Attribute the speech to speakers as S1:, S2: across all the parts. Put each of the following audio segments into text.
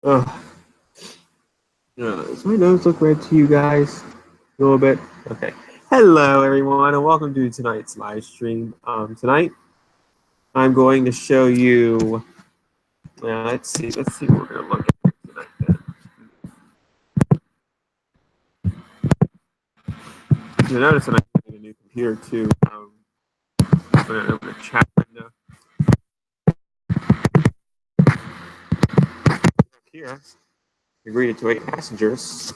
S1: Oh, does my nose look red to you guys? A little bit? Okay. Hello, everyone, and welcome to tonight's live stream. Tonight, I'm going to show you. Let's see what we're going to look at tonight. You notice that I'm using a new computer too. I'm going to open a chat window here. We greeted to 8 passengers.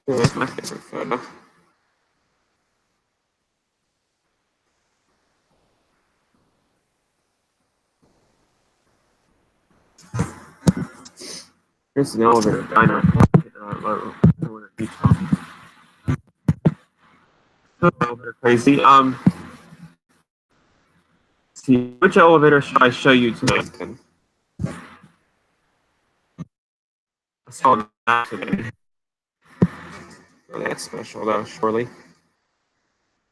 S1: Oh, that's my favorite photo. Here's an elevator diner. A little bit crazy. See, which elevator should I show you tonight? Then I saw that today. Oh, that's special, though, surely.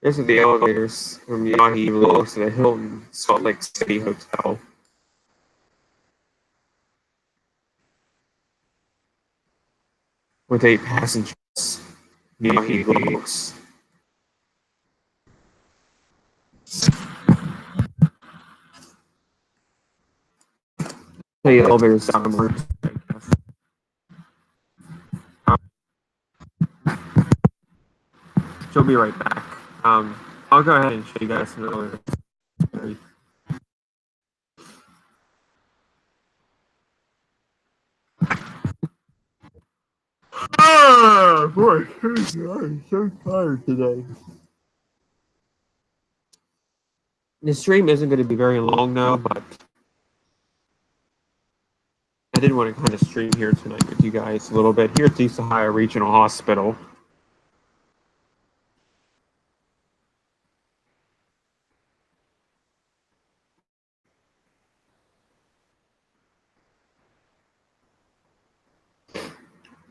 S1: These are the elevators from Yahi Lewis to the Hilton Salt Lake City Hotel. With 8 passengers. Yahi Lewis. The elevators down the market, I guess. She'll be right back. I'll go ahead and show you guys some elevators. Ah, boy, I'm so tired today. The stream isn't going to be very long now, but I did want to kind of stream here tonight with you guys a little bit. Here at East Ohio Regional Hospital.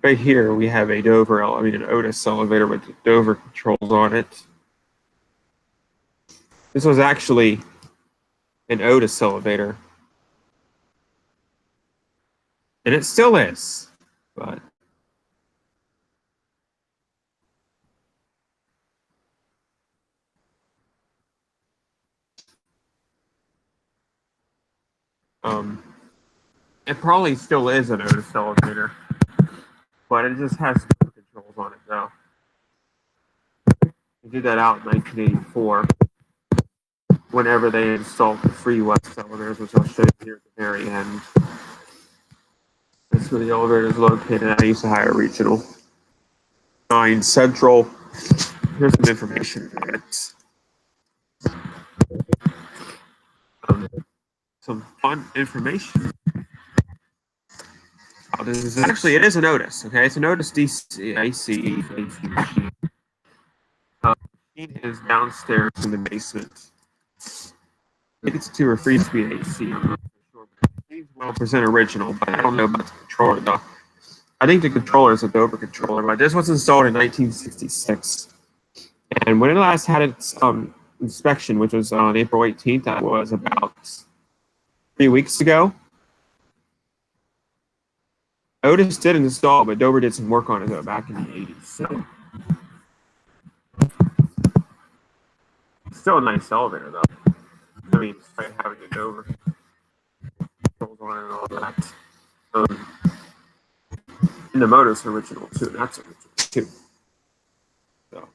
S1: Right here we have a an Otis elevator with Dover controls on it. This was actually an Otis elevator. And it still is, but it probably still is an Otis elevator, but it just has Dover controls on it now. They did that out in 1984, whenever they installed the Free West elevators, which I'll show you here at the very end. That's where the elevator is located at East Ohio Regional. 9 Central. Here's some information on it. Some fun information. Oh, it is an Otis, okay? It's an Otis DC ACE machine. The machine is downstairs in the basement. I think it's 2 or 3 speed AC. I'm not sure. It's well percent original, but I don't know about the controller though. I think the controller is a Dover controller, but this was installed in 1966. And when it last had its inspection, which was on April 18th, that was about 3 weeks ago. Otis did install, but Dover did some work on it though back in the 80s. So still a nice elevator though. I mean, despite having a Dover controls on it and all that. And the motor's original too. That's original too. So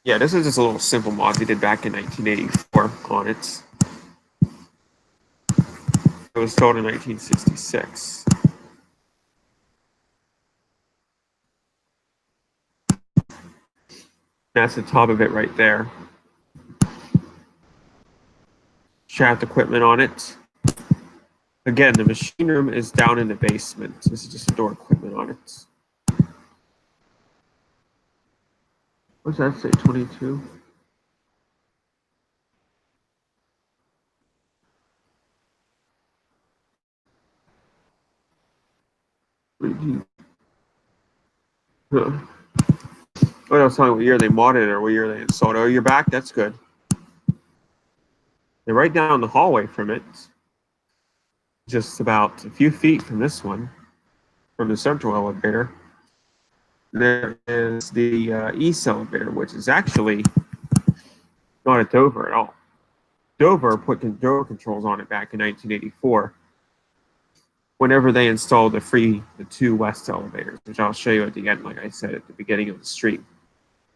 S1: yeah, this is just a little simple mod we did back in 1984 on it. It was sold in 1966. That's the top of it right there. Shaft equipment on it. Again, the machine room is down in the basement. This is just the door equipment on it. What's that say? 22? Huh. What else? Telling what year they modded it or what year they installed it. Oh, you're back. That's good. They're right down the hallway from it, just about a few feet from this one, from the central elevator. There is the east elevator, which is actually not at Dover at all. Dover put door controls on it back in 1984 whenever they installed the two west elevators, which I'll show you at the end, like I said at the beginning of the stream.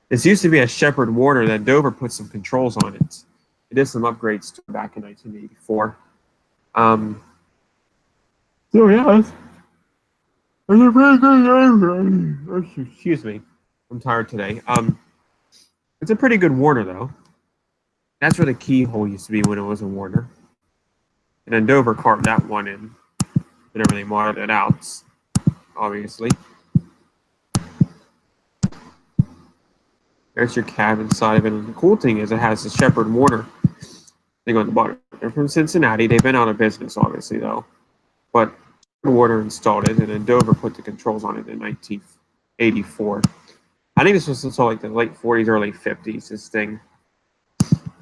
S1: This used to be a Shepherd Warner, then Dover put some controls on it. It did some upgrades to back in 1984. So yeah, it's a pretty good. Excuse me, I'm tired today. It's a pretty good Warner though. That's where the keyhole used to be when it was a Warner. And then Dover carved that one in whenever they modeled it out, obviously. There's your cab inside of it. And the cool thing is it has the Shepherd Warner thing on the bottom. They're from Cincinnati. They've been out of business, obviously, though. But Warner installed it, and then Dover put the controls on it in 1984. I think this was until like the late 40s, early 50s, this thing.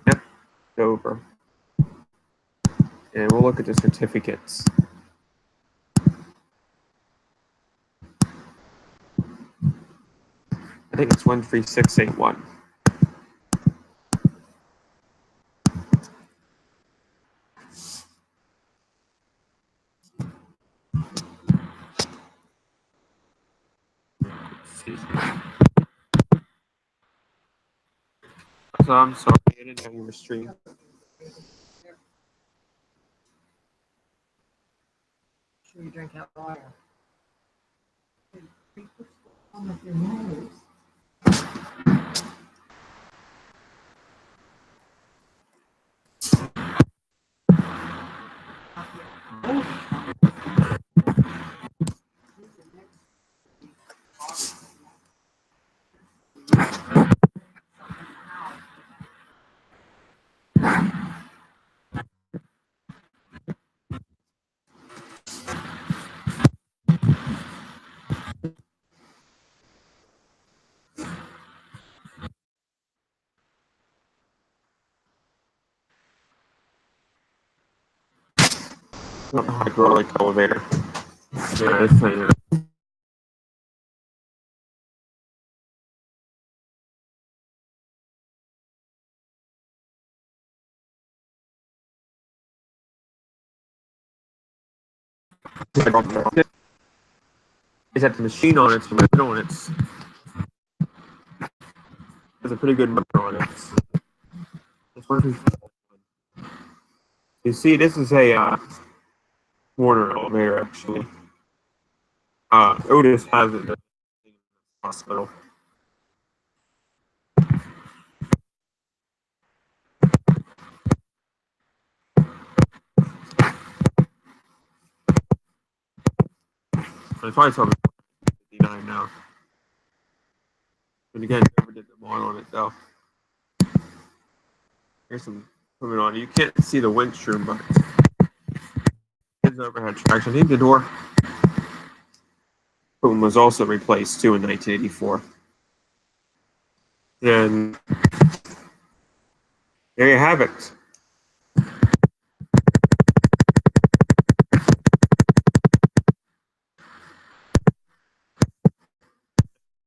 S1: Yep, Dover. And we'll look at the certificates. I think it's 13681. So I'm sorry, I didn't have you were streaming.
S2: Sure you drink out water. With your nose.
S1: Not the hydraulic elevator. Yeah, this thing. Is that the machine on its middle and it's has a pretty good motor on it. It's one. You see, this is a Warner elevator actually. Otis has it at the hospital. It's probably talking 59 now. But again, never did the mod on it though. Here's some coming on. You can't see the windshield, but it's overhead traction. I think the door boom was also replaced too in 1984. And there you have it.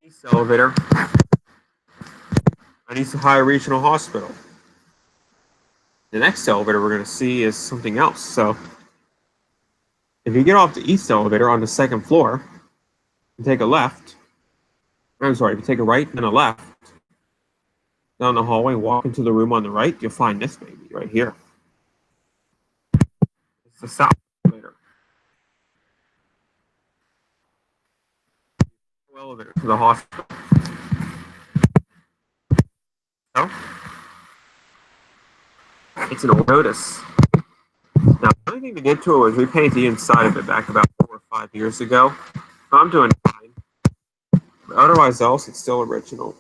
S1: East elevator. East Ohio Regional Hospital. The next elevator we're going to see is something else. So if you get off the east elevator on the second floor and take a left, I'm sorry, if you take a right and a left down the hallway, walk into the room on the right, you'll find this baby right here. It's the south elevator. Elevator to the hospital. So, it's an old Otis. Now, the only thing to get to it was repaint the inside of it back about 4 or 5 years ago. I'm doing fine. But otherwise else, it's still original.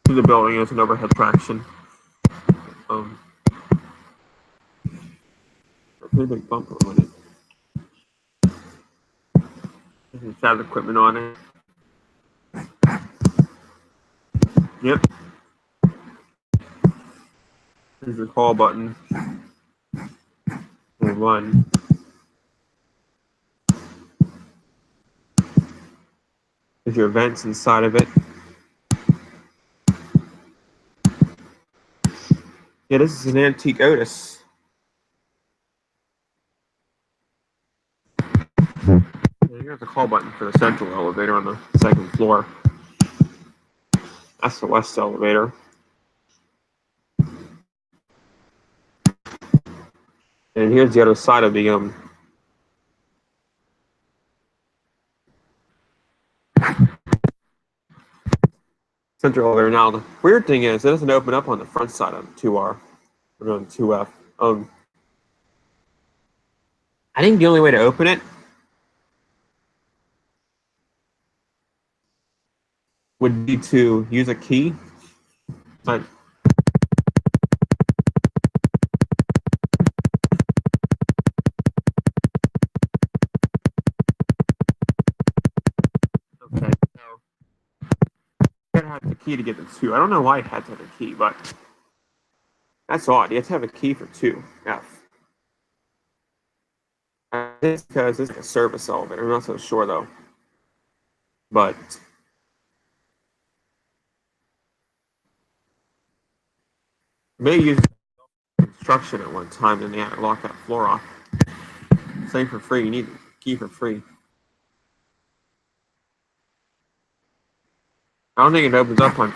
S1: The building is an overhead traction. A pretty big bumper on it. There's some equipment on it. Yep. There's your call button. And one. There's your vents inside of it. Yeah, this is an antique Otis. Here's the call button for the central elevator on the second floor. That's the west elevator. And here's the other side of the central elevator. Now the weird thing is it doesn't open up on the front side of 2R or on 2F. I think the only way to open it would be to use a key. But okay, so you gotta have the key to get the 2. I don't know why it had to have a key, but that's odd. You have to have a key for 2F. It's because it's a service elevator. I'm not so sure though. But maybe use construction at one time and they had to lock that floor off. Same for free. You need a key for free. I don't think it opens up on. I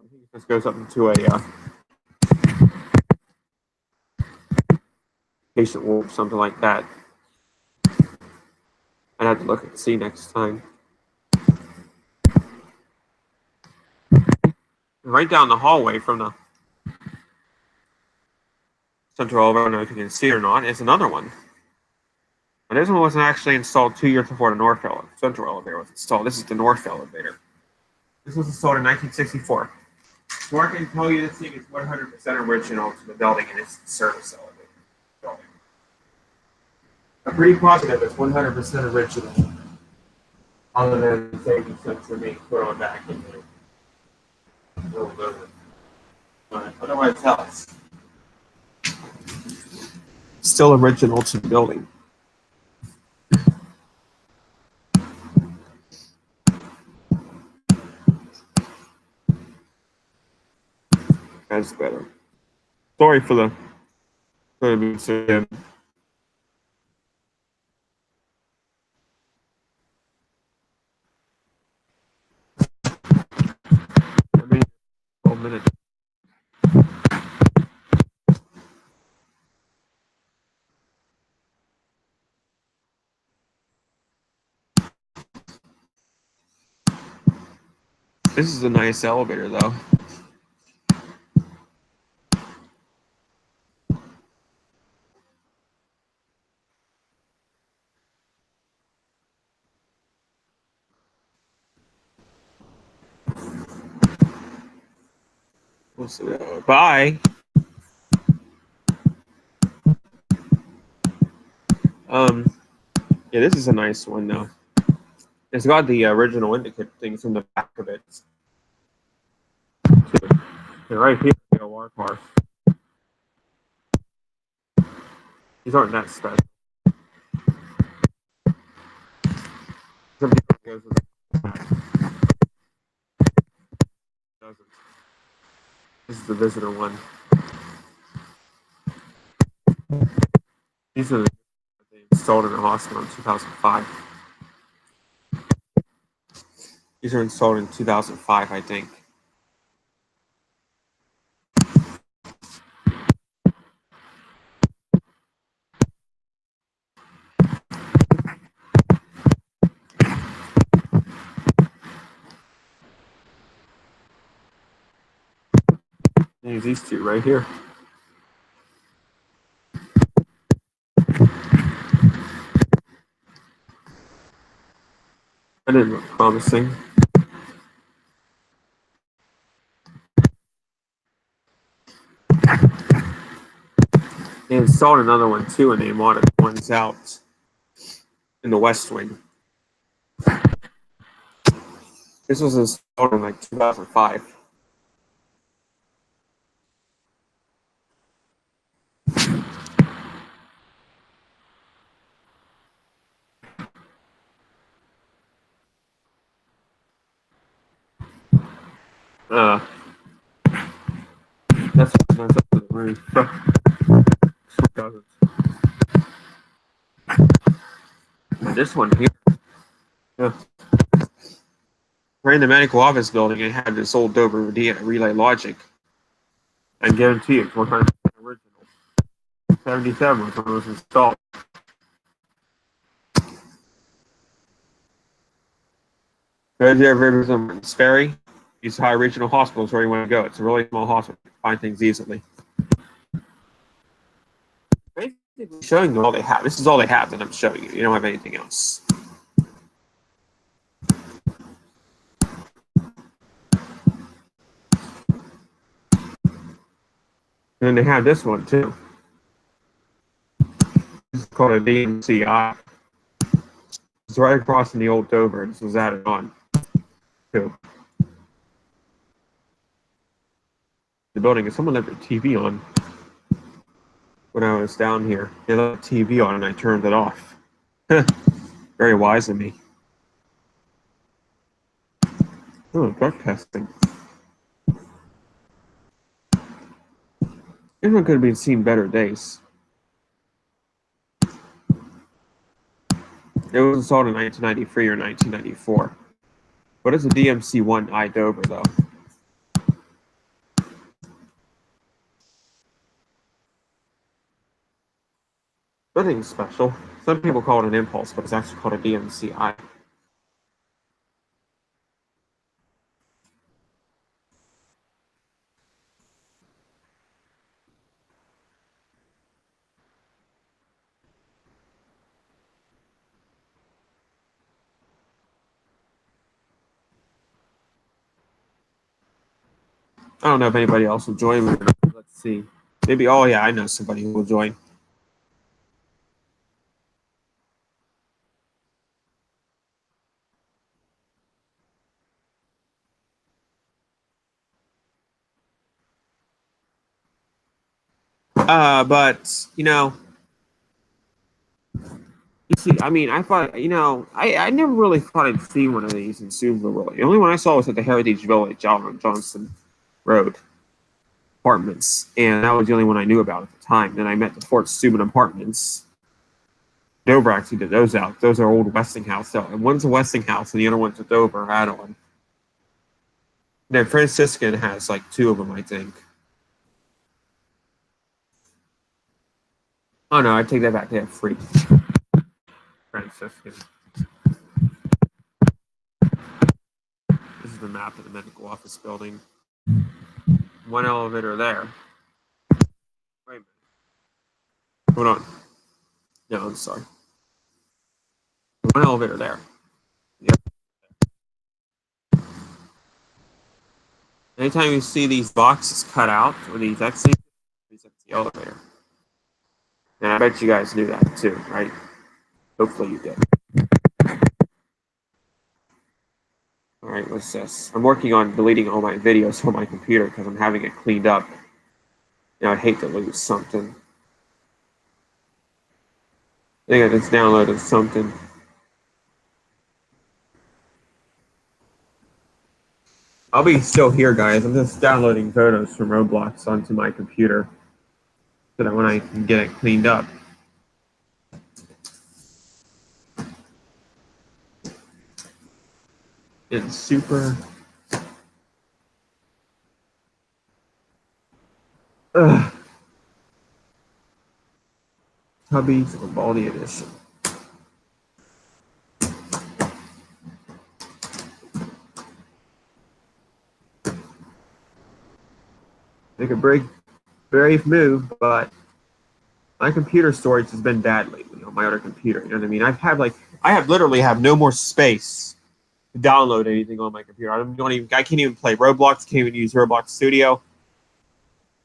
S1: think it just goes up into a patient wall or something like that. I'd have to look and see next time. Right down the hallway from the central elevator, I don't know if you can see it or not, is another one. And this one wasn't actually installed 2 years before the north central elevator was installed. This is the north elevator. This was installed in 1964. So I can tell you this thing is 100% original to the building and it's the service elevator building. I'm pretty positive it's 100% original. Other than safety sensor being thrown back into the little building. But otherwise else. Still original to the building. That's better. Sorry for the again. I mean, 12 minutes. This is a nice elevator, though. We'll see. Bye. Yeah, this is a nice one, though. It's got the original indicate things in the back of it. Yeah, right here, the OR car. These aren't that special. Some people goes with doesn't. This is the visitor one. These are the they installed in the hospital in 2005. These are installed in 2005, I think. There's these two right here. That didn't look promising. They installed another one too, and they modded ones out in the West Wing. This was installed in like 2005. Uh, that's what's up to the roof. And this one here, yeah. Right in the medical office building, it had this old Dover relay logic. I guarantee it's 100% original. 77 was when it was installed. Those ever visit Sperry? These high regional hospitals where you want to go. It's a really small hospital. You can find things easily. Basically showing you all they have. This is all they have that I'm showing you. You don't have anything else. And then they have this one too. This is called a DMCI. It's right across from the old Dover. This was added on too. The building, and someone left their TV on when I was down here. They left the TV on and I turned it off. Very wise of me. Oh, drug testing. Everyone could have been seen better days. It was installed in 1993 or 1994. What is a DMC-1I Dover, though? Nothing special. Some people call it an impulse, but it's actually called a DMC-I. I don't know if anybody else will join me. Let's see. Maybe, oh yeah, I know somebody who will join. But, you know, you see, I mean, I thought, you know, I never really thought I'd see one of these in Soonville, really. The only one I saw was at the Heritage Village out on Johnson Road apartments, and that was the only one I knew about at the time. Then I met the Fort Steuben apartments. Dover actually did those out. Those are old Westinghouse. So, and one's a Westinghouse, and the other one's a Dover add-on. Then Franciscan has like two of them, I think. Oh no, I take that back. They have three. Franciscan. This is the map of the medical office building. One elevator there. Wait a minute. Hold on. No, I'm sorry. One elevator there. Yep. Anytime you see these boxes cut out or these exits, it's the elevator. And I bet you guys knew that too, right? Hopefully you did. All right, what's this? I'm working on deleting all my videos from my computer because I'm having it cleaned up. You know, I'd hate to lose something. I think I just downloaded something. I'll be still here, guys. I'm just downloading photos from Roblox onto my computer so that when I can get it cleaned up. It's super. Ugh. Tubbies or Baldy Edition. Make a brave move, but my computer storage has been bad lately on my other computer. You know what I mean? I have literally have no more space to download anything on my computer. I can't even play Roblox. Can't even use Roblox Studio.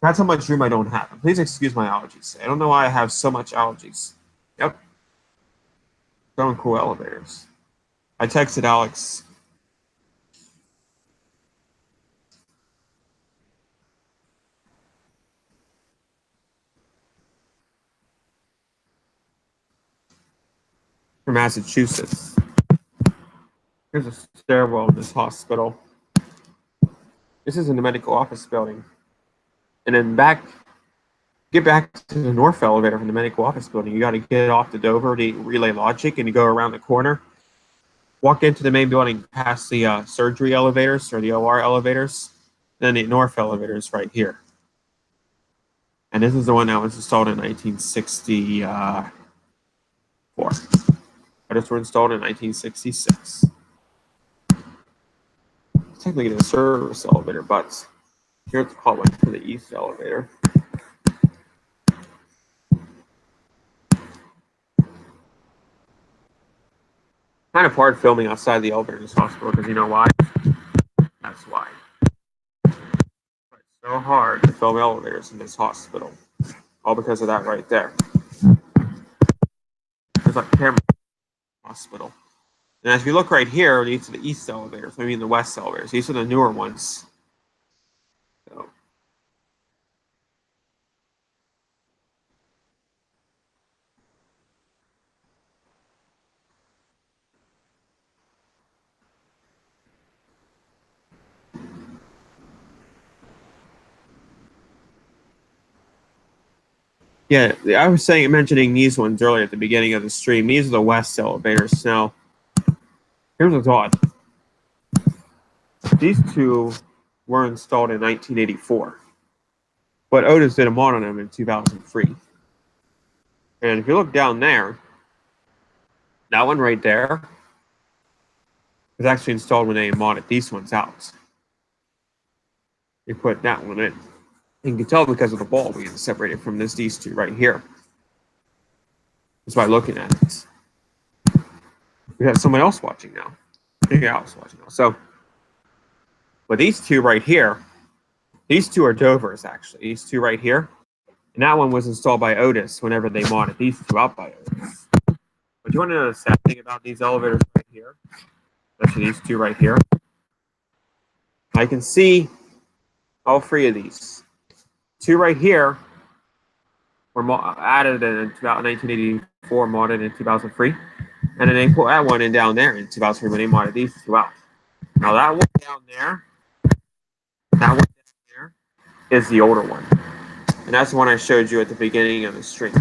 S1: That's how much room I don't have. Please excuse my allergies. I don't know why I have so much allergies. Yep. Going cool elevators. I texted Alex. from Massachusetts. Here's a stairwell in this hospital. This is in the medical office building. And then get back to the north elevator from the medical office building. You got to get off the Dover to Relay Logic, and you go around the corner. Walk into the main building past the surgery elevators or the OR elevators. Then the north elevator is right here. And this is the one that was installed in 1964. Others were installed in 1966. It's technically a service elevator, but here at the hallway for the east elevator. Kind of hard filming outside the elevator in this hospital because you know why? That's why. It's so hard to film elevators in this hospital. All because of that right there. There's like camera hospital. And as you look right here, these are the east elevators, maybe the west elevators. These are the newer ones. So. Yeah, I was mentioning these ones earlier at the beginning of the stream. These are the west elevators. Now, here's what's odd. These two were installed in 1984, but Otis did a mod on them in 2003. And if you look down there, that one right there was actually installed when they modded these ones out. You put that one in. You can tell because of the ball being separated from these two right here. Just by looking at it. We have someone else watching now. Yeah, I was watching now. So, but these two right here, these two are Dovers actually. These two right here. And that one was installed by Otis whenever they modded these two out by Otis. But you want to know the sad thing about these elevators right here? Especially these two right here. I can see all three of these. Two right here were added in 1984, modded in 2003. And then they put that one in down there in 2003 when they modded these two out. Now that one down there, is the older one. And that's the one I showed you at the beginning of the stream.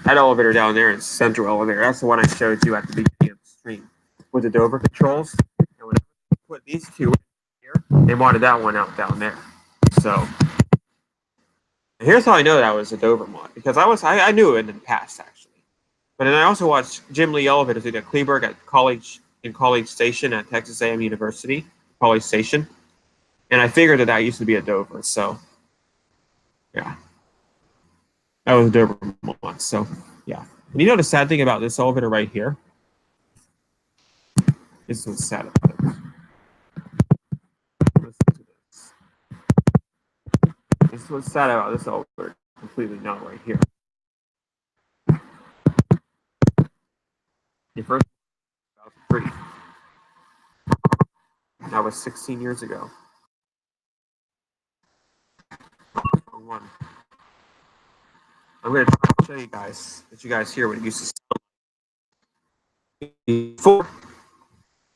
S1: That elevator down there is central elevator. That's the one I showed you at the beginning of the stream with the Dover controls. And when I put these two in here, they modded that one out down there. So here's how I know that was a Dover mod, because I knew it in the past actually. But then I also watched Jim Lee elevators at Kleberg at College Station at Texas A&M University, College Station. And I figured that used to be a Dover, so yeah. That was a Dover mod, so yeah. And you know the sad thing about this elevator right here? This is what's sad about it. Listen to this. This is what's sad about this elevator. Completely not right here. The first 2003. That was 16 years ago. Wrong one. I'm going to try to show you guys, that you guys hear what it used to sound like. Before,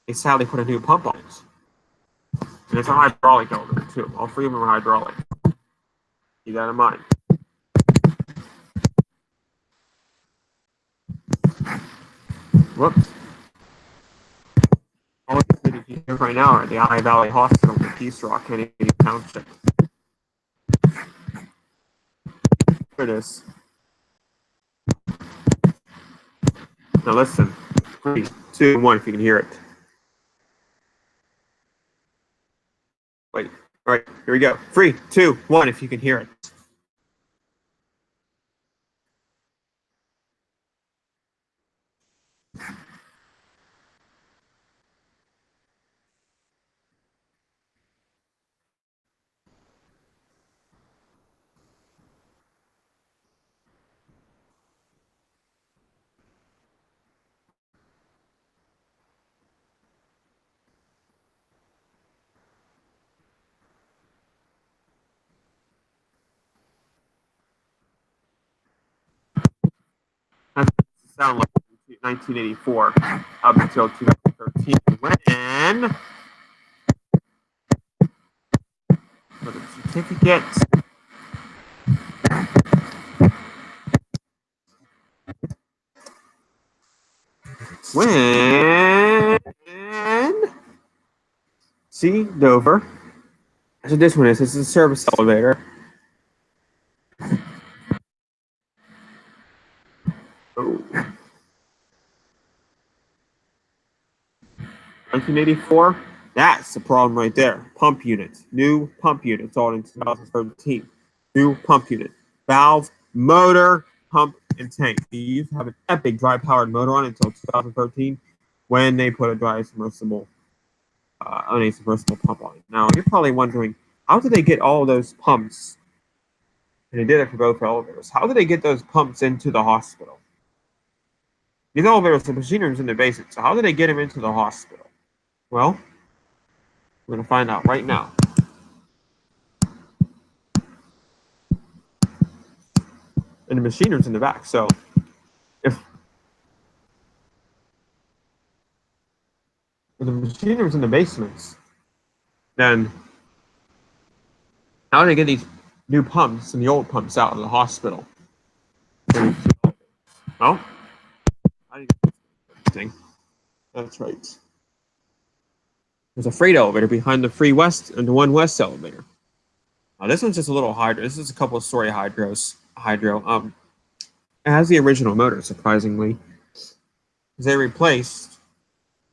S1: it's how they put a new pump on it. And it's a hydraulic elevator too. All three of them are hydraulic. Keep that in mind. Whoops. All we can do right now are at the Eye Valley Hospital in Peace Rock, Kennedy Township. Here it is. Now listen. 3, 2, 1, if you can hear it. Wait. All right, here we go. 3, 2, 1, if you can hear it. That's what it sounds like to you. 1984 up until 2013 when for the certificate when see Dover. So this one is. This is a service elevator. Oh. 1984. That's the problem right there. Pump unit. New pump unit. Installed in 2013. New pump unit. Valve, motor, pump, and tank. You used to have an epic dry-powered motor on it until 2013 when they put a dry-submersible submersible pump on it. Now, you're probably wondering, how did they get all those pumps? And they did it for both elevators. How did they get those pumps into the hospital? These elevators, the machine rooms in the basement. So how did they get them into the hospital? Well, we're going to find out right now. And the machine room's in the back. So if the machine room's in the basements, then how do they get these new pumps and the old pumps out of the hospital? Well, I didn't get anything. That's right. There's a freight elevator behind the free west and the one west elevator. Now this one's just a little hydro. This is a couple of story hydro. It has the original motor, surprisingly. They replaced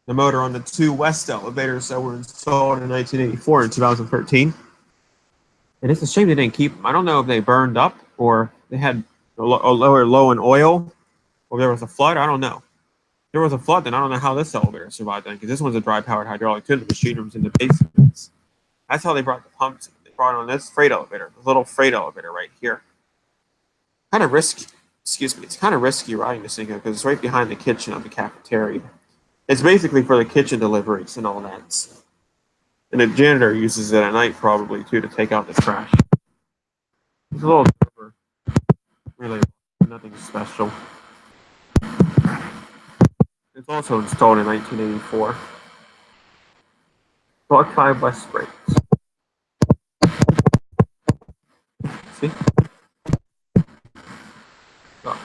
S1: the motor on the two west elevators that were installed in 1984 and 2013. And it's a shame they didn't keep them. I don't know if they burned up or they had a low in oil or there was a flood. I don't know. If there was a flood, then I don't know how this elevator survived then, because this one's a dry-powered hydraulic too. The machine room's in the basement. That's how they brought the pumps. They brought it on this freight elevator, the little freight elevator right here. Kind of risky. Excuse me. It's kind of risky riding this thing because it's right behind the kitchen of the cafeteria. It's basically for the kitchen deliveries and all that. And the janitor uses it at night probably too to take out the trash. It's a little different. Really nothing special. It's also installed in 1984. Block 5 West Brakes. See? Oh.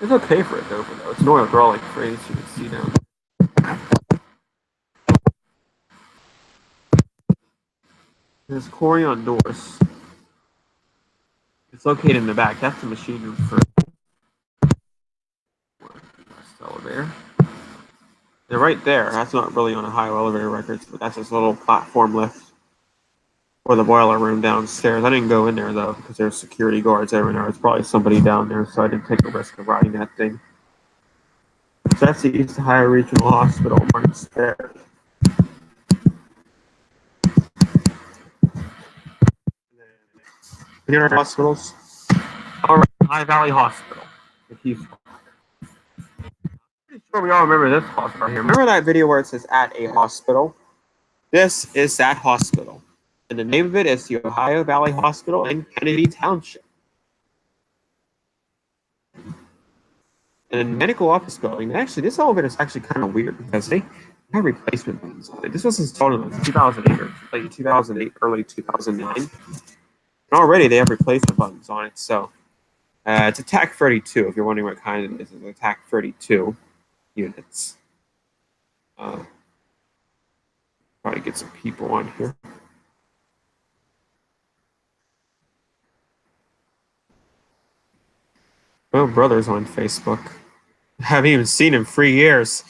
S1: It's okay for it though. It's an oil hydraulic freight, you can see now. There's Corian doors. It's located in the back. That's the machine room for the elevator. They're right there. That's not really on Ohio elevator records, but that's this little platform lift for the boiler room downstairs. I didn't go in there though because there's security guards everywhere. It's probably somebody down there, so I didn't take the risk of riding that thing. So that's the East Ohio Regional Hospital, Martin Sperry. Here are hospitals. All right, High Valley Hospital. Pretty sure we all remember this hospital here. Remember that video where it says at a hospital? This is that hospital. And the name of it is the Ohio Valley Hospital in Kennedy Township. And the medical office building. Actually, this elevator is actually kind of weird because they have replacement buttons on it. This was installed in 2008 or late 2008, early 2009. And already they have replacement buttons on it. So it's a TAC 32. If you're wondering what kind it is, it's a TAC 32 units. Try to get some people on here. Oh, brother's on Facebook. I haven't even seen him 3 years.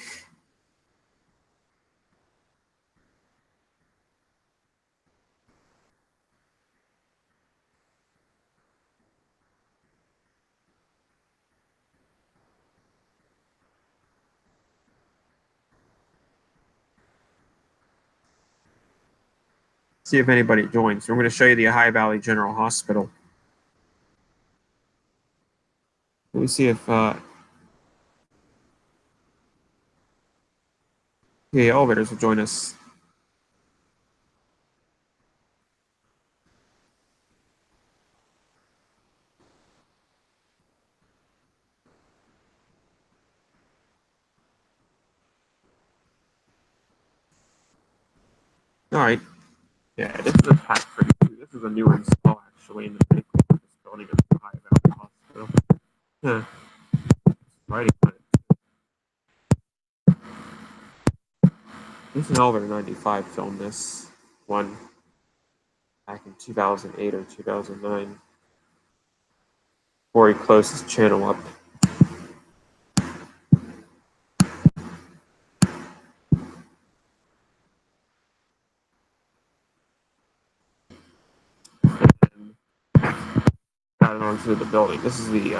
S1: See if anybody joins. I'm going to show you the Ohio Valley General Hospital. Let me see if the elevators will join us. All right. Yeah, this is a TAC 32. This is a new install actually in the medical office building of the Ohio Valley Hospital. Yeah, writing on it. This is an Elevator 95 filmed this one back in 2008 or 2009 before he closed his channel up. And got it onto the building. This is the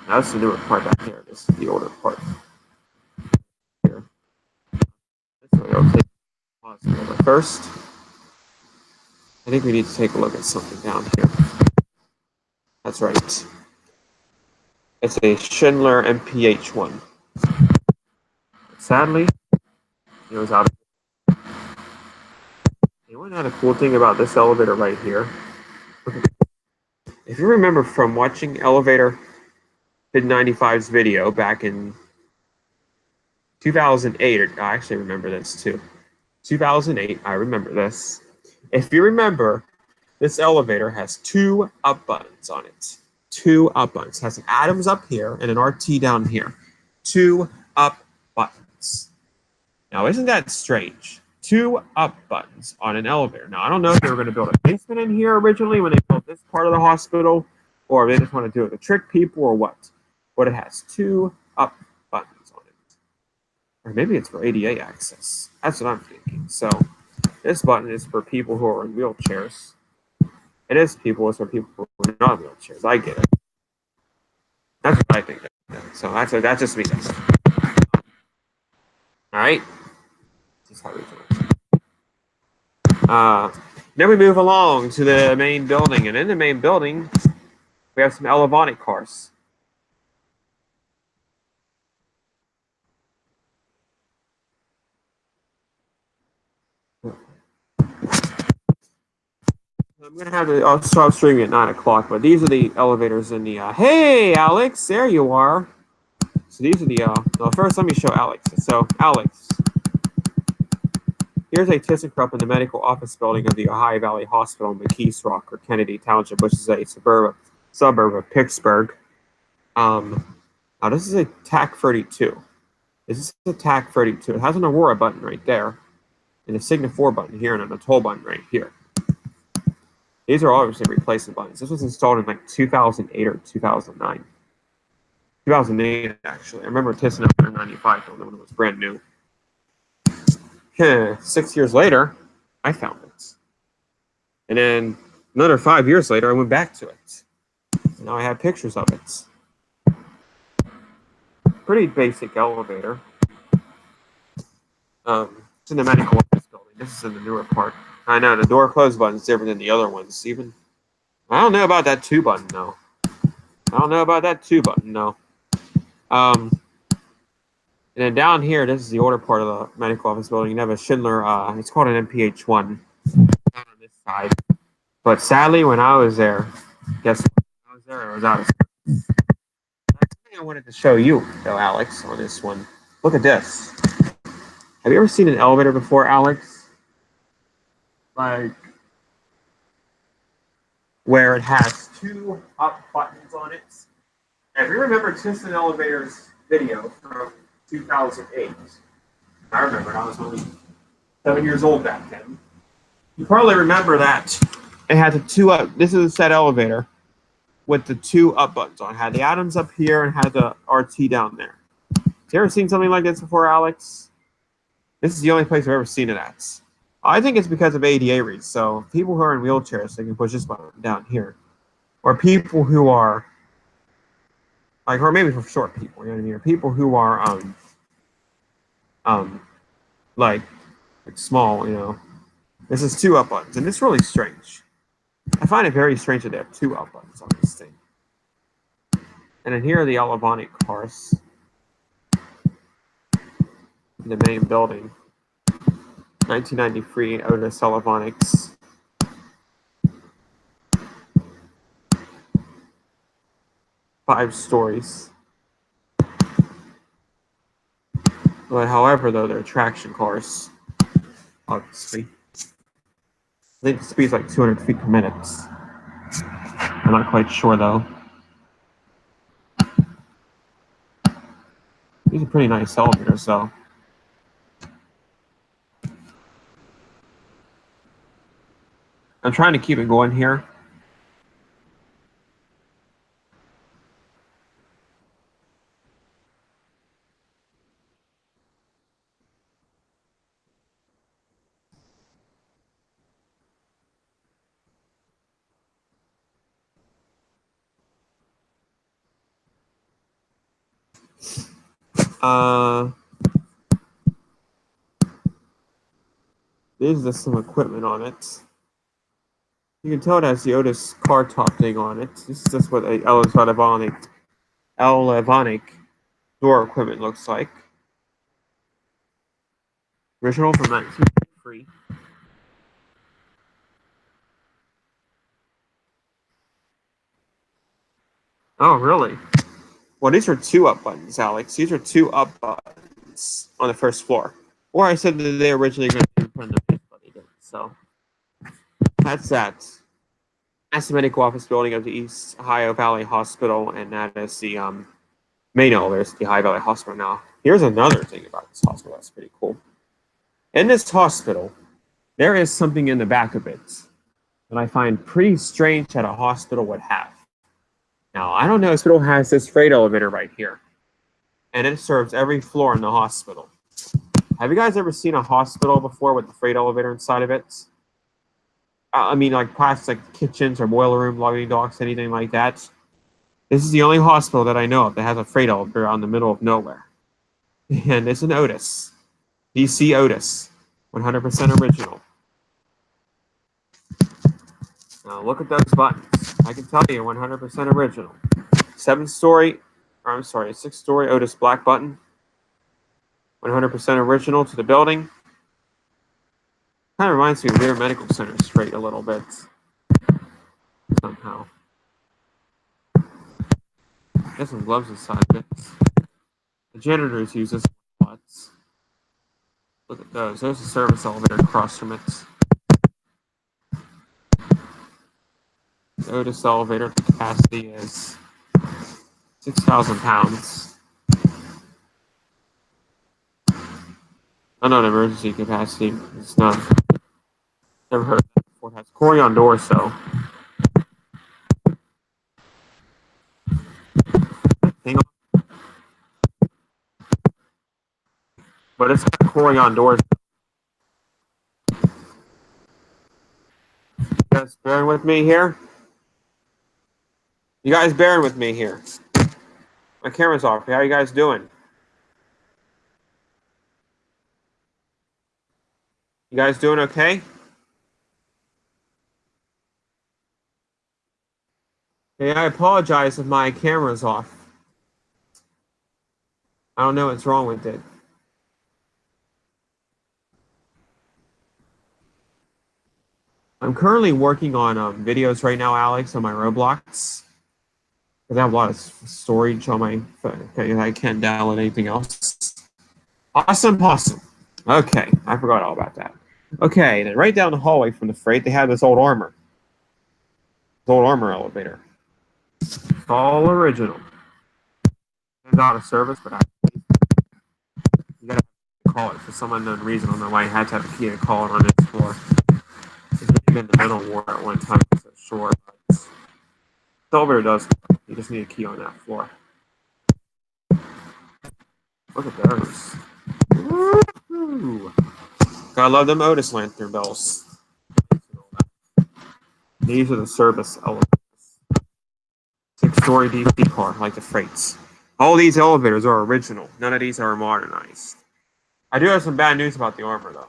S1: that's the newer part back here. This is the older part here. This way I'll take the hospital. But first, I think we need to take a look at something down here. That's right. It's a Schindler MPH-1. Sadly, it was out of. You want to know the cool thing about this elevator right here? If you remember from watching Elevator Mid 95's video back in 2008, or I actually remember this too. 2008, I remember this. If you remember, this elevator has two up buttons on it. Two up buttons. It has an Adams up here and an RT down here. Two up buttons. Now, isn't that strange? Two up buttons on an elevator. Now, I don't know if they were going to build a basement in here originally when they built this part of the hospital, or if they just want to do it to trick people or what. But it has two up buttons on it. Or maybe it's for ADA access. That's what I'm thinking. So this button is for people who are in wheelchairs. It is people, it's for people who are not in wheelchairs. I get it. That's what I think. So that's just me. All right. This is how we do it. Then we move along to the main building, and in the main building, we have some Elevonic cars. I'm gonna have to. I'll start streaming at 9 o'clock, but these are the elevators in the. Hey, Alex, there you are. So these are the. Well, first, let me show Alex. So, Alex, here's a ThyssenKrupp in the medical office building of the Ohio Valley Hospital in McKees Rock or Kennedy Township, which is a suburb of Pittsburgh. Now this is a TAC 32. This is a TAC 32. It has an Aurora button right there, and a Signa 4 button here, and a toll button right here. These are obviously replacement buttons. This was installed in like 2008 or 2009. 2008, actually. I remember Thyssen 95 when it was brand new. 6 years later, I found it. And then another 5 years later, I went back to it. And now I have pictures of it. Pretty basic elevator. It's in the medical office building. This is in the newer part. I know the door close button is different than the other ones. Even I don't know about that 2 button though. And then down here, this is the older part of the medical office building. You have a Schindler. It's called an MPH-1 on this side. But sadly, when I was there, guess what? When I was there, I was out of space. That's something I wanted to show you, though, Alex, on this one. Look at this. Have you ever seen an elevator before, Alex? Like, where it has 2 up buttons on it. And if you remember Thyssen Elevator's video from 2008, I remember I was only 7 years old back then. You probably remember that it had the 2 up. This is a set elevator with the 2 up buttons on. It had the Adams up here and had the RT down there. Have you ever seen something like this before, Alex? This is the only place I've ever seen it at. I think it's because of ADA reads. So people who are in wheelchairs, they can push this button down here. Or people who are, like, or maybe for short people, you know what I mean? Or people who are, like small, you know. This is 2 up buttons, and it's really strange. I find it very strange that they have 2 up buttons on this thing. And then here are the Elevonic cars in the main building. 1993 Otis Elevonics. Five stories. But however, though, they're traction cars, obviously. I think the speed's like 200 feet per minute. I'm not quite sure though. These are pretty nice elevators though. I'm trying to keep it going here. There's just some equipment on it. You can tell it has the Otis car top thing on it. This is just what a Elevonic door equipment looks like. Original from 1983. Oh, really? Well, these are two up buttons, Alex. These are two up buttons on the first floor. Or I said that they originally going to put in the base, but they didn't. So that's that. That's the medical office building of the East Ohio Valley Hospital, and that is the main elevator to the Ohio Valley Hospital. Now, here's another thing about this hospital that's pretty cool. In this hospital, there is something in the back of it that I find pretty strange that a hospital would have. Now, I don't know, this hospital has this freight elevator right here, and it serves every floor in the hospital. Have you guys ever seen a hospital before with the freight elevator inside of it? I mean, like plastic kitchens or boiler room, loading docks, anything like that. This is the only hospital that I know of that has a freight elevator out in the middle of nowhere. And it's an Otis. DC Otis. 100% original. Now look at those buttons. I can tell you 100% original. 6-story Otis black button. 100% original to the building. Kind of reminds me of Lear Medical Center straight a little bit. Somehow. Got some gloves inside of it. The janitors use this a lot. Look at those. There's a service elevator across from it. The Otis elevator capacity is 6,000 pounds. Oh, no, emergency capacity. It's not. Never heard of that before. It has Corian doors, though. Hang on. But it's got Corian doors. You guys bearing with me here? You guys bearing with me here? My camera's off. How are you guys doing? You guys doing okay? Hey, I apologize if my camera's off. I don't know what's wrong with it. I'm currently working on videos right now, Alex, on my Roblox. Because I have a lot of storage on my phone. Okay, I can't download anything else. Awesome. Okay, I forgot all about that. Okay, then right down the hallway from the freight, they have this old armor. This old armor elevator. It's all original. It's out of service, but you gotta call it for some unknown reason. I don't know why you had to have a key to call it on this floor. It's been in the middle war at one time, so sure. But the elevator does. You just need a key on that floor. Look at those. Woo-hoo. I love them Otis lantern bells. These are the service elevators. 6-story DC car, like the freights. All these elevators are original. None of these are modernized. I do have some bad news about the armor, though.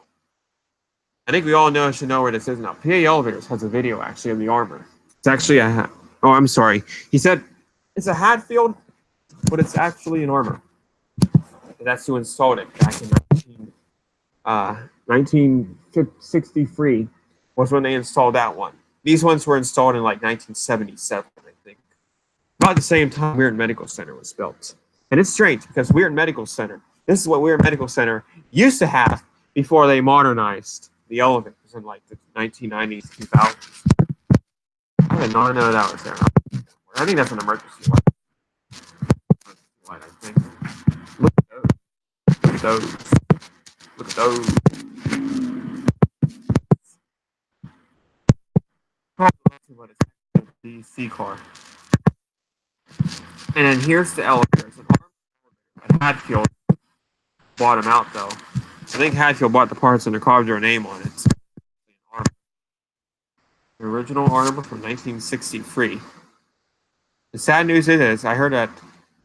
S1: I think we all should know where this is now. PA Elevators has a video, actually, of the armor. It's actually a... Oh, I'm sorry. He said it's a Hatfield, but it's actually an armor. That's who installed it back in 1963 was when they installed that one. These ones were installed in like 1977, I think. About the same time Weird Medical Center was built. And it's strange because Weird Medical Center, this is what Weird Medical Center used to have before they modernized the elevators in like the 1990s, 2000s. I did not know that was there. I think that's an emergency light. I think. Look at those. Look at those. Look at those. What is that? The C car. And then here's the elevators. Hadfield bought them out though. I think Hadfield bought the parts and they carved their name on it. The original armor from 1963. The sad news is, I heard that,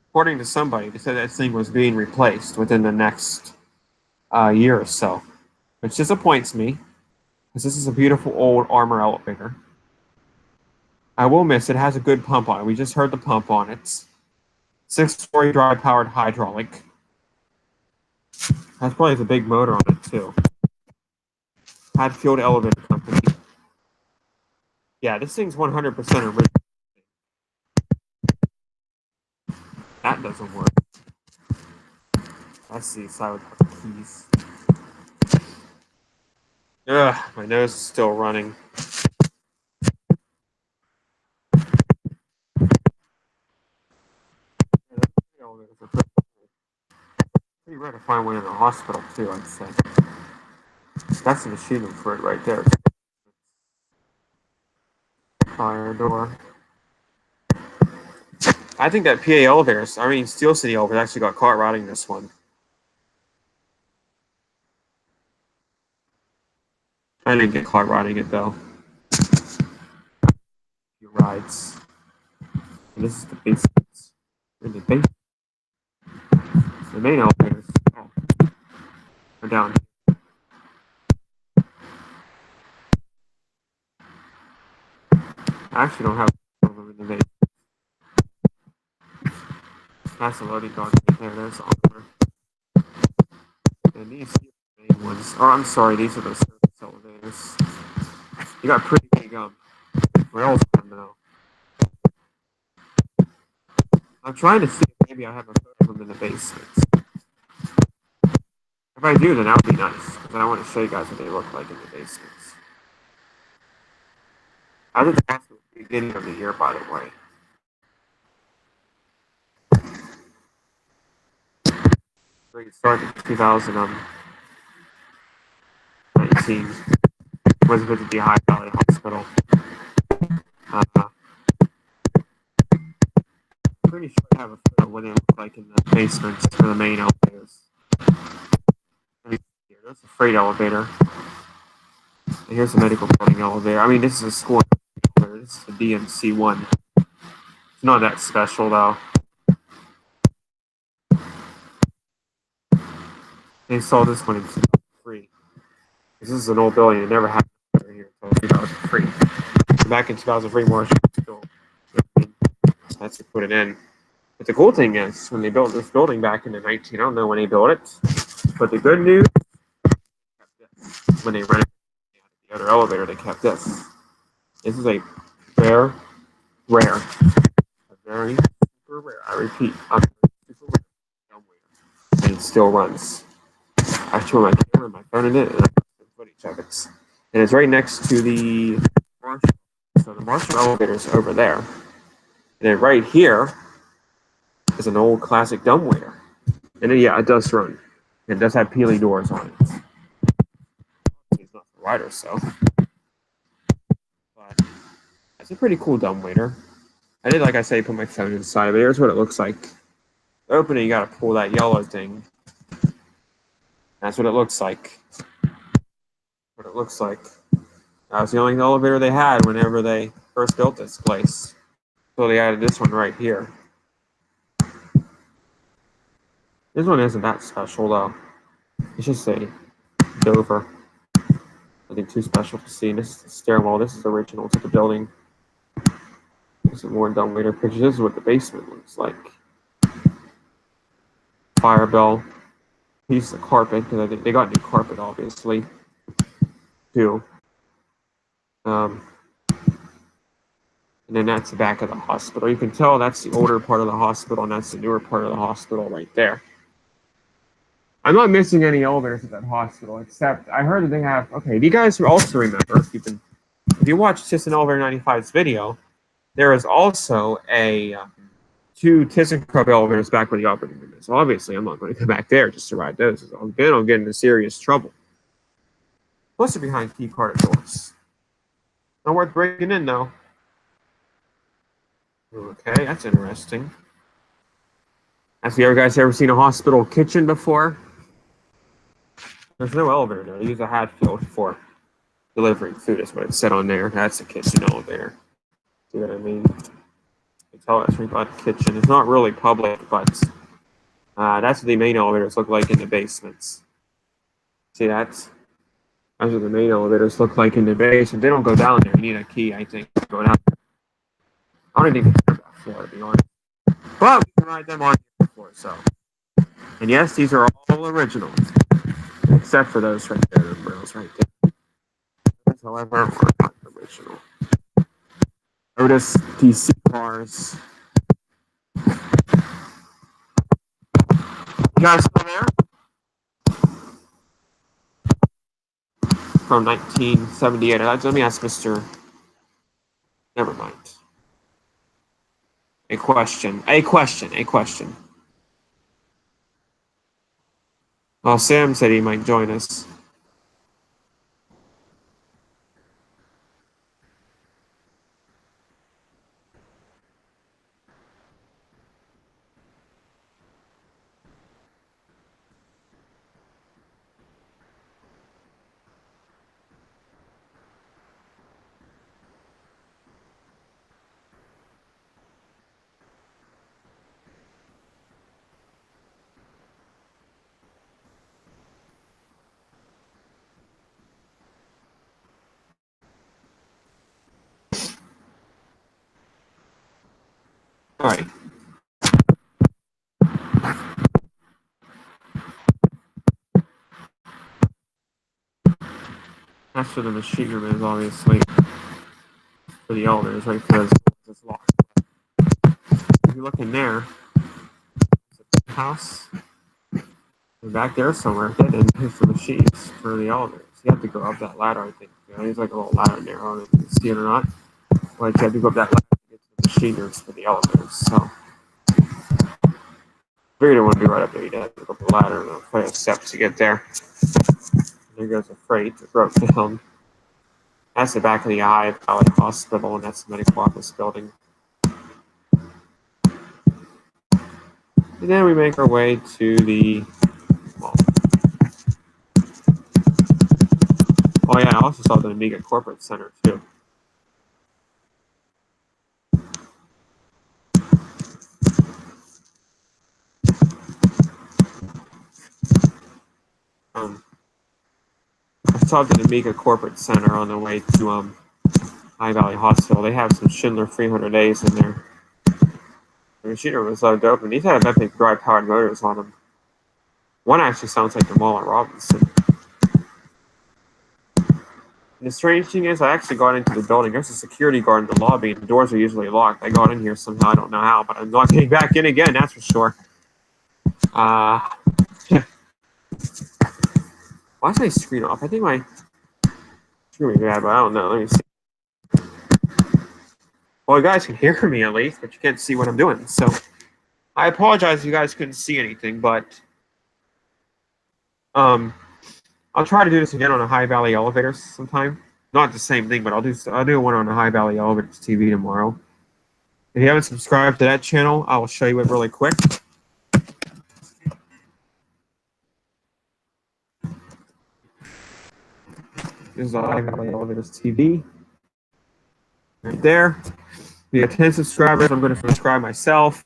S1: according to somebody, they said that thing was being replaced within the next year or so, which disappoints me, because this is a beautiful old armor elevator. I will miss it. It has a good pump on it. We just heard the pump on it. 6-story dry-powered hydraulic. Has probably a big motor on it too. Hadfield Elevator Company. Yeah, this thing's 100% original. That doesn't work. That's the side with the keys. Ugh, my nose is still running. Pretty rare to find one in a hospital too, I'd say. That's the machining for it right there. Fire door. I think that PA elevators, Steel City elevator actually got caught riding this one. I didn't get caught riding it though. Few rides. And this is the basement. In the basement. The main elevators are down. I actually don't have them in the basement. That's the loading dock right there. There's the armor. And these are the main ones. Oh, I'm sorry, these are the service elevators. You got pretty big rails on them though. I'm trying to see if maybe I have a photo of them in the basement. If I do, then that would be nice. Because I want to show you guys what they look like in the basements. I did ask at the beginning of the year, by the way. Great start in 2019. Was visited the High Valley Hospital. Pretty sure I have a photo of what they look like in the basements for the main elevators. There's a freight elevator. And here's the medical building elevator. This is a school elevator. This is the DMC-1. It's not that special though. They sold this one in 2003. This is an old building. It never had here until 2003. Back in 2003, Marshall still that's to put it in. But the cool thing is, when they built this building back in the I don't know when they built it, but the good news, when they rented the other elevator, they kept this. This is a very rare, super rare. I repeat, super rare dumbwaiter, and it still runs. I show my camera, my phone in it, and I have footage of it. And it's right next to the Marshall. So the Marshall elevator is over there, and then right here is an old classic dumbwaiter. And then, yeah, it does run. It does have peely doors on it. It's not for riders, so. But it's a pretty cool dumbwaiter. I did, like I say, put my phone inside of it. Here's what it looks like. The opening, you gotta pull that yellow thing. That's what it looks like. What it looks like. That was the only elevator they had whenever they first built this place. So they added this one right here. This one isn't that special though. It's just a Dover. Nothing too special to see. This is the stairwell. This is original to the building. This is more dumbwaiter pictures. This is what the basement looks like. Fire bell. Piece of carpet, because I think they got new carpet obviously. Too. And then that's the back of the hospital. You can tell that's the older part of the hospital, and that's the newer part of the hospital right there. I'm not missing any elevators at that hospital, except I heard that they have. Okay, do you guys also remember if you watched Tisson Elevator 95's video, there is also a two ThyssenKrupp elevators back where the operating room is. Obviously, I'm not going to go back there just to ride those. I'll get into serious trouble. Plus, they're behind key card doors. Not worth breaking in, though. Okay, that's interesting. Have you guys ever seen a hospital kitchen before? There's no elevator there. They use a Hatfield for delivering food, is what it said on there. That's a kitchen elevator. See what I mean? You can tell it's about a kitchen. It's not really public, but that's what the main elevators look like in the basements. See that? That's what the main elevators look like in the basement. They don't go down there. You need a key, I think, to go down there. I don't even care that floor, to be honest. But we can ride them on here before, so. And yes, these are all originals, except for those right there, the rails right there. Those, however, are not original. Otis DC cars. You guys still there? From 1978. Let me ask Mr. Never mind. A question. Well, Sam said he might join us. All right. That's for the machine room is obviously for the elevators, right? Because it's locked. If you look in there, it's a house. And back there somewhere, hidden is the machines for the elevators. You have to go up that ladder, I think. There's like a little ladder in there. I don't know if you can see it or not. But you have to go up that ladder to get to the machine rooms for the elevators. So figured it wouldn't be right up there. You'd have to go up the ladder and a flight of steps to get there. There goes the freight that broke down. That's the back of the Eye Valley Hospital, and that's the medical office building. And then we make our way to the mall. Oh yeah, I also saw the Amiga Corporate Center too. I saw the Amiga Corporate Center on the way to High Valley Hospital. They have some Schindler 300As in there. The machine room was so dope, and these had epic dry-powered motors on them. One actually sounds like the Mall at Robinson. And the strange thing is, I actually got into the building. There's a security guard in the lobby, and the doors are usually locked. I got in here somehow. I don't know how, but I'm not getting back in again, that's for sure. Why is my screen off? I think my screen is bad, but I don't know. Let me see. Well, you guys can hear me at least, but you can't see what I'm doing. So I apologize if you guys couldn't see anything, but I'll try to do this again on a High Valley Elevators sometime. Not the same thing, but I'll do one on a High Valley Elevators TV tomorrow. If you haven't subscribed to that channel, I will show you it really quick. This is a High Valley Elevators TV. Right there. We have 10 subscribers. I'm going to subscribe myself.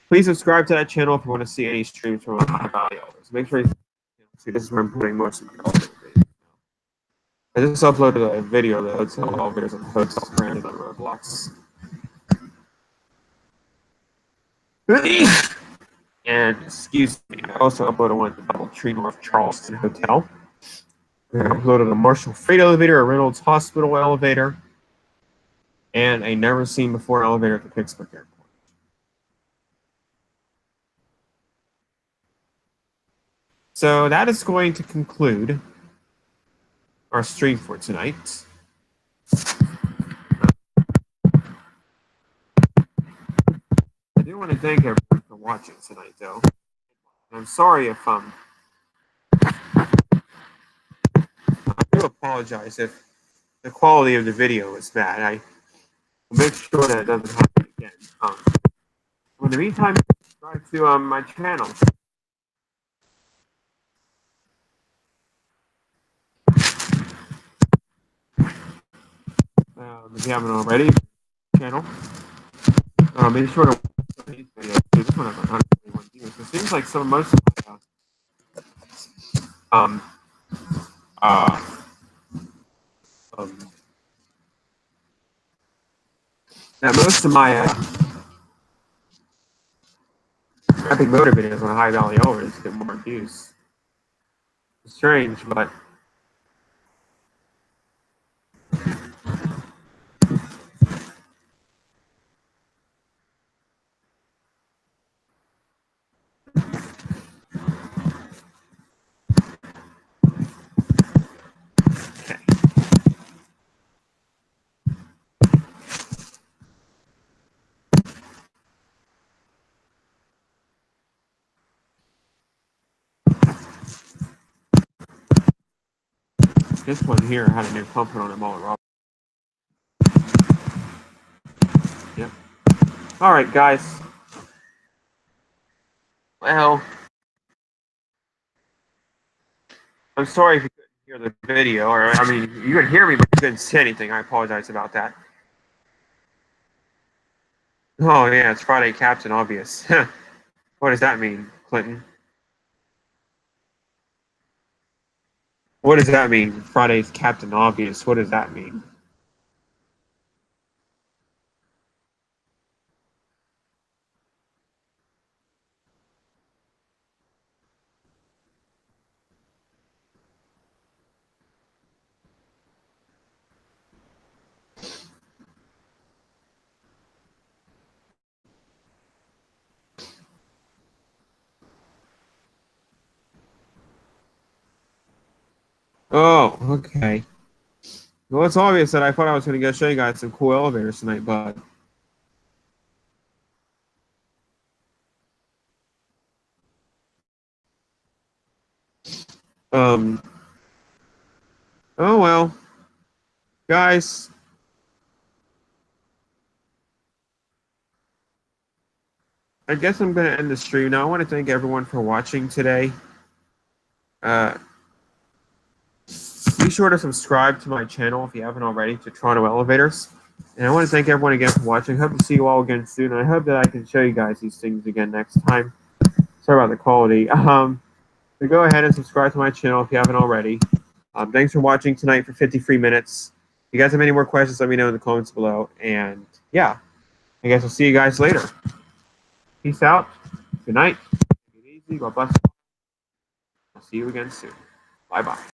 S1: Please subscribe to that channel if you want to see any streams from High Valley Elevators. Make sure you see this is where I'm putting most of my elevator videos. I just uploaded a video of the hotel elevators and hotel branded on Roblox. And excuse me, I also uploaded one at the DoubleTree North Charleston Hotel. I uploaded a Marshall Freight elevator, a Reynolds Hospital elevator, and a never seen before elevator at the Pittsburgh Airport. So that is going to conclude our stream for tonight. I do want to thank everyone for watching tonight, though. And I'm sorry if I do apologize if the quality of the video is bad. I will make sure that it doesn't happen again. In the meantime, subscribe to my channel. If you haven't already, channel. Make sure to watch these videos. This one has 121 views. It seems like most of my that most of my epic motor videos on High Valley Overs get more views. It's strange, but okay. This one here had a new pump on it all. Yep. All right, guys. Well, I'm sorry if you couldn't hear the video, or I mean, you could hear me, but you couldn't see anything. I apologize about that. Oh yeah, it's Friday, Captain Obvious. What does that mean, Clinton? What does that mean? Friday's Captain Obvious. What does that mean? Oh, okay. Well, it's obvious that I thought I was going to go show you guys some cool elevators tonight, but oh well, guys. I guess I'm going to end the stream now. I want to thank everyone for watching today. Be sure to subscribe to my channel if you haven't already, to Toronto Elevators. And I want to thank everyone again for watching. Hope to see you all again soon. I hope that I can show you guys these things again next time. Sorry about the quality. So go ahead and subscribe to my channel if you haven't already. Thanks for watching tonight for 53 minutes. If you guys have any more questions, let me know in the comments below. And yeah, I guess I'll see you guys later. Peace out. Good night. Take it easy. God bless. I'll see you again soon. Bye-bye.